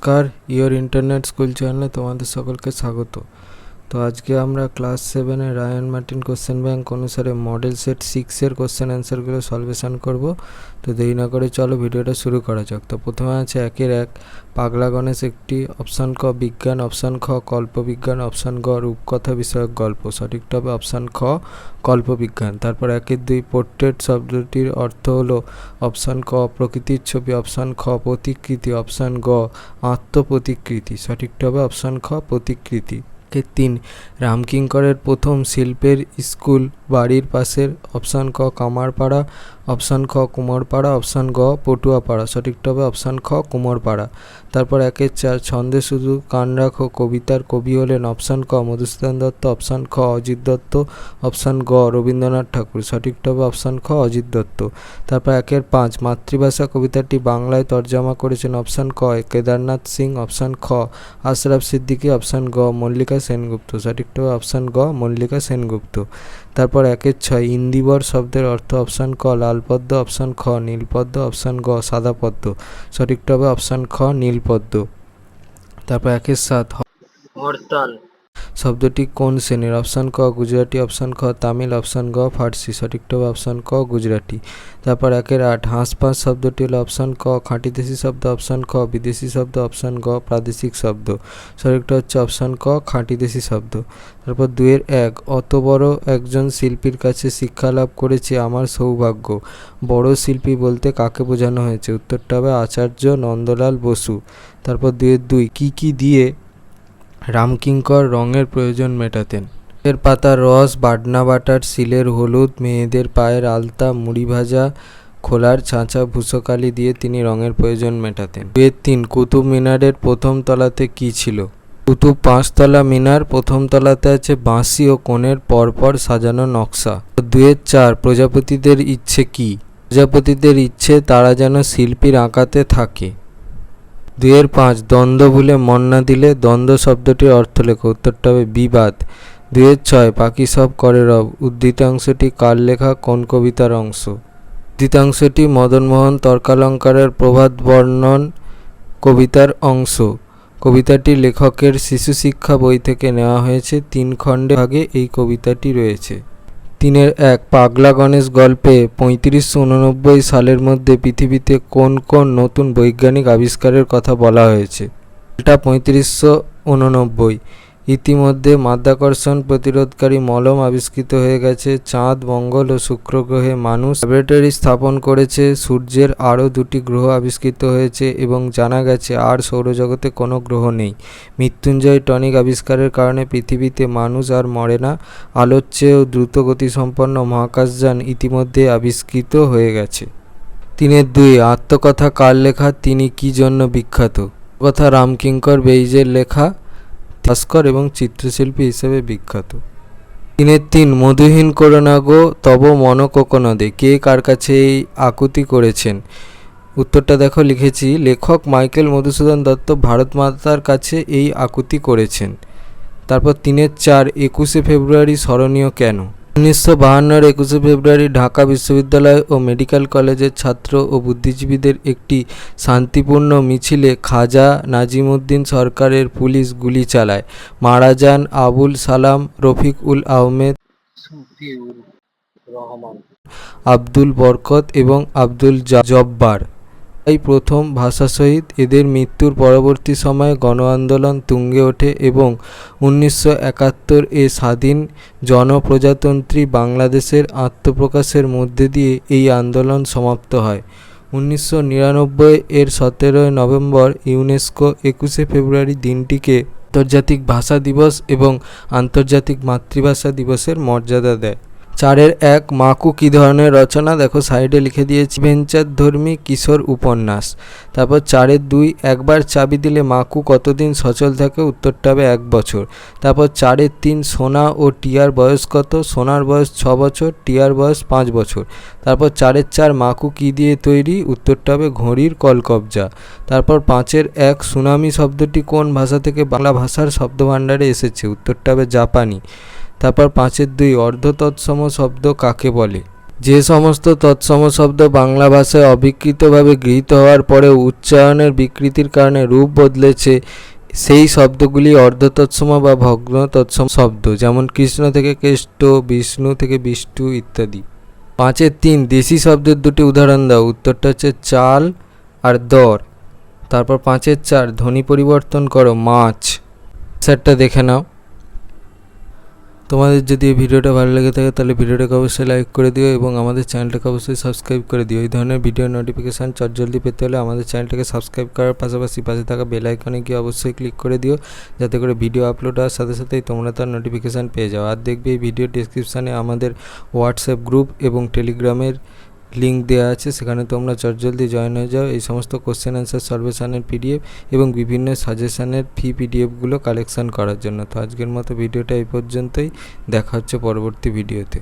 নমস্কার, your internet school চ্যানেলে তোমাদের সকলকে স্বাগত। তো আজকে আমরা ক্লাস 7-এর রায়ান মার্টিন কোশ্চেন ব্যাংক অনুসারে মডেল সেট 6-এর কোশ্চেন অ্যান্সারগুলো সলভেশন করব। তো দেরি না করে চলো ভিডিওটা শুরু করা যাক। তো প্রথমে আছে 1-এর 1 পাগলা গণেশ একটি, অপশান ক বিজ্ঞান, অপশান খ কল্পবিজ্ঞান, অপশান গ রূপকথা বিষয়ক গল্প। সঠিকটা হবে অপশান খ কল্পবিজ্ঞান। তারপর 1-এর 2 পোর্ট্রেট শব্দটির অর্থ হলো অপশান ক প্রকৃতির ছবি, অপশান খ প্রতিকৃতি, অপশান গ আত্মপ্রতিকৃতি। সঠিকটা হবে অপশান খ প্রতিকৃতি। 3 রামকিঙ্করের প্রথম শিল্পের স্কুল বাড়ির পাশের, অপশান ক কামারপাড়া, অপশান খ কুমোরপাড়া, অপশান গ পটুয়াপাড়া। সঠিকটা হবে অপশান খ কুমোরপাড়া। তারপর 1-এর 4 ছন্দে শুধু কান রাখো কবিতার কবি হলেন, অপশান ক মধুসূদন দত্ত, অপশান খ অজিত দত্ত, অপশান গ রবীন্দ্রনাথ ঠাকুর। সঠিকটা হবে অপশান খ অজিত দত্ত। তারপর 1-এর 5 মাতৃভাষা কবিতাটি বাংলায় তর্জমা করেছেন, অপশান ক কেদারনাথ সিং, অপশান খ আশরাফ সিদ্দিকী, অপশান গ মল্লিকা সেনগুপ্ত। সঠিকটা হবে অপশান গ মল্লিকা সেনগুপ্ত। তারপর 1-এর 6 ইন্দিবর শব্দের অর্থ, অপশান ক লালপদ্ম, অপশান খ নীলপদ্ম, অপশান গ সাদা পদ্ম। সঠিকটা হবে অপশান খ নীলপদ্ম। তারপর 1-এর 7 হরতাল শব্দটি কোন শ্রেণীর, অপশান ক গুজরাটি, অপশান খ তামিল, অপশান গ ফার্সি। সঠিকটা হবে অপশান ক গুজরাটি। তারপর 1-এর 8 হাঁসফাঁস শব্দটি হলো, অপশান ক খাঁটি দেশি শব্দ, অপশান খ বিদেশি শব্দ, অপশান গ প্রাদেশিক শব্দ। সঠিকটা হচ্ছে অপশান ক খাঁটি দেশি শব্দ। তারপর 2-এর 1 অত বড় একজন শিল্পীর কাছে শিক্ষা লাভ করেছে আমার সৌভাগ্য। বড় শিল্পী বলতে কাকে বোঝানো হয়েছে, উত্তরটা হবে আচার্য নন্দলাল বসু। তারপর 2-এর 2 কি দিয়ে রামকিঙ্কর রঙের প্রয়োজন মেটাতেন, এর পাতার রস, বাটনা বাটার, শিলের হলুদ, মেয়েদের পায়ের আলতা, মুড়ি ভাজা, খোলার ছাঁচা, ভূষকালি দিয়ে তিনি রঙের প্রয়োজন মেটাতেন। 2-এর 3 কুতুব মিনারের প্রথম তলাতে কি ছিল, কুতুব 5তলা মিনার, প্রথম তলাতে আছে বাঁশি ও কোণের পরপর সাজানো নকশা। 2-এর 4 প্রজাপতিদের ইচ্ছে কি, প্রজাপতিদের ইচ্ছে তারা যেন শিল্পীর আঁকাতে থাকে। 2-এর 5 দ্বন্দ্ব ভুলে মন না দিলে, দ্বন্দ্ব শব্দটির অর্থ লেখো, উত্তরটা হবে বিবাদ। 2-এর 6 পাখি সব করে রব উদ্ধৃতাংশটি কার লেখা, কোন কবিতার অংশ, উদ্ধৃতাংশটি মদনমোহন তর্কালঙ্কারের প্রভাত বর্ণন কবিতার অংশ। কবিতাটি লেখকের শিশু শিক্ষা বই থেকে নেওয়া হয়েছে, 3 খণ্ডে ভাগে এই কবিতাটি রয়েছে। 3-এর 1 পাগলা গণেশ গল্পে 3589 সালের মধ্যে পৃথিবীতে কোন কোন নতুন বৈজ্ঞানিক আবিষ্কারের কথা বলা হয়েছে, এটা 3589। ইতিমধ্যে মাধ্যাকর্ষণ প্রতিরোধকারী মলম আবিষ্কৃত হয়ে গেছে, চাঁদ, মঙ্গল ও শুক্র গ্রহে মানুষ ল্যাবরেটরি স্থাপন করেছে, সূর্যের আরও 2টি গ্রহ আবিষ্কৃত হয়েছে এবং জানা গেছে আর সৌরজগতে কোনো গ্রহ নেই। মৃত্যুঞ্জয় টনিক আবিষ্কারের কারণে পৃথিবীতে মানুষ আর মরে না। আলোর চেয়েও দ্রুত গতিসম্পন্ন মহাকাশযান ইতিমধ্যে আবিষ্কৃত হয়ে গেছে। 3-এর 2 আত্মকথা কার লেখা, তিনি কি জন্য বিখ্যাত, কথা রামকিঙ্কর বেইজের লেখা, ভাস্কর এবং চিত্রশিল্পী হিসেবে বিখ্যাত। 3-এর 3 মধুহীন করো না গো তব মন কোকনদে, কে কার কাছে এই আকুতি করেছেন, উত্তরটা দেখো লিখেছি, লেখক মাইকেল মধুসূদন দত্ত ভারত মাতার কাছে এই আকুতি করেছেন। তারপর 3-এর 4 21শে ফেব্রুয়ারি স্মরণীয় কেন, 1952-এর 21শে ফেব্রুয়ারি ঢাকা বিশ্ববিদ্যালয় ও মেডিকেল কলেজের ছাত্র ও বুদ্ধিজীবীদের একটি শান্তিপূর্ণ মিছিলে খাজা নাজিমুদ্দিন সরকারের পুলিশ গুলি চালায়, মারা যান আবুল সালাম, রফিক উল আহমেদ, শফিউর রহমান, আব্দুল বরকত এবং আব্দুল জব্বার। এই প্রথম ভাষা শহীদ। এদের মৃত্যুর পরবর্তী সময়ে গণ আন্দোলন তুঙ্গে ওঠে এবং 1971-এ স্বাধীন জনপ্রজাতন্ত্রী বাংলাদেশের আত্মপ্রকাশের মধ্যে দিয়ে এই আন্দোলন সমাপ্ত হয়। 1999-এর 17 নভেম্বর ইউনেস্কো 21শে ফেব্রুয়ারি দিনটিকে আন্তর্জাতিক ভাষা দিবস এবং আন্তর্জাতিক মাতৃভাষা দিবসের মর্যাদা দেয়। 4-এর 1 মাকু কী ধরনের রচনা, দেখো সাইডে লিখে দিয়েছি, ভেঞ্চার ধর্মী কিশোর উপন্যাস। তারপর 4-এর 2 একবার চাবি দিলে মাকু কতদিন সচল থাকে, উত্তরটা হবে 1 বছর। তারপর 4-এর 3 সোনা ও টিয়ার বয়স কত, সোনার বয়স 6 বছর, টিয়ার বয়স 5 বছর। তারপর 4-এর 4 মাকু কী দিয়ে তৈরি, উত্তরটা হবে ঘড়ির কলকবজা। তারপর 5-এর 1 সুনামি শব্দটি কোন ভাষা থেকে বাংলা ভাষার শব্দভাণ্ডারে এসেছে, উত্তরটা হবে জাপানি। তারপর 5-এর 2 অর্ধতৎসম শব্দ কাকে বলে, যে সমস্ত তৎসম শব্দ বাংলা ভাষায় অবিকৃতভাবে গৃহীত হওয়ার পরে উচ্চারণের বিকৃতির কারণে রূপ বদলেছে সেই শব্দগুলি অর্ধতৎসম বা ভগ্ন তৎসম শব্দ, যেমন কৃষ্ণ থেকে কেষ্ট, বিষ্ণু থেকে বিষ্টু ইত্যাদি। 5-3 দেশি শব্দের দুটি উদাহরণ দাও। উত্তরটা হচ্ছে চাল আর দর। তারপর 5-4 ধ্বনি পরিবর্তন করো, মাছ। স্যারটা দেখে নাও। তোমাদের যদি এই ভিডিওটা ভালো লেগে থাকে তাহলে ভিডিওটাকে অবশ্যই লাইক করে দিও এবং আমাদের চ্যানেলটাকে অবশ্যই সাবস্ক্রাইব করে দিও। এই ধরনের ভিডিও নোটিফিকেশান চটজলদি পেতে হলে আমাদের চ্যানেলটাকে সাবস্ক্রাইব করার পাশাপাশি পাশে থাকা বেল আইকনে গিয়ে অবশ্যই ক্লিক করে দিও, যাতে করে ভিডিও আপলোড হওয়ার সাথে সাথেই তোমরা তার নোটিফিকেশান পেয়ে যাও। আর দেখবে এই ভিডিও ডেসক্রিপশানে আমাদের হোয়াটসঅ্যাপ গ্রুপ এবং টেলিগ্রামের লিঙ্ক দেওয়া আছে, সেখানে তোমরা চটজলদি জয়েন হয়ে যাও এই সমস্ত কোশ্চেন অ্যান্সার সলভেশনের পিডিএফ এবং বিভিন্ন সাজেশনের পিডিএফগুলো কালেকশান করার জন্য। তো আজকের মতো ভিডিওটা এই পর্যন্তই, দেখা হচ্ছে পরবর্তী ভিডিওতে।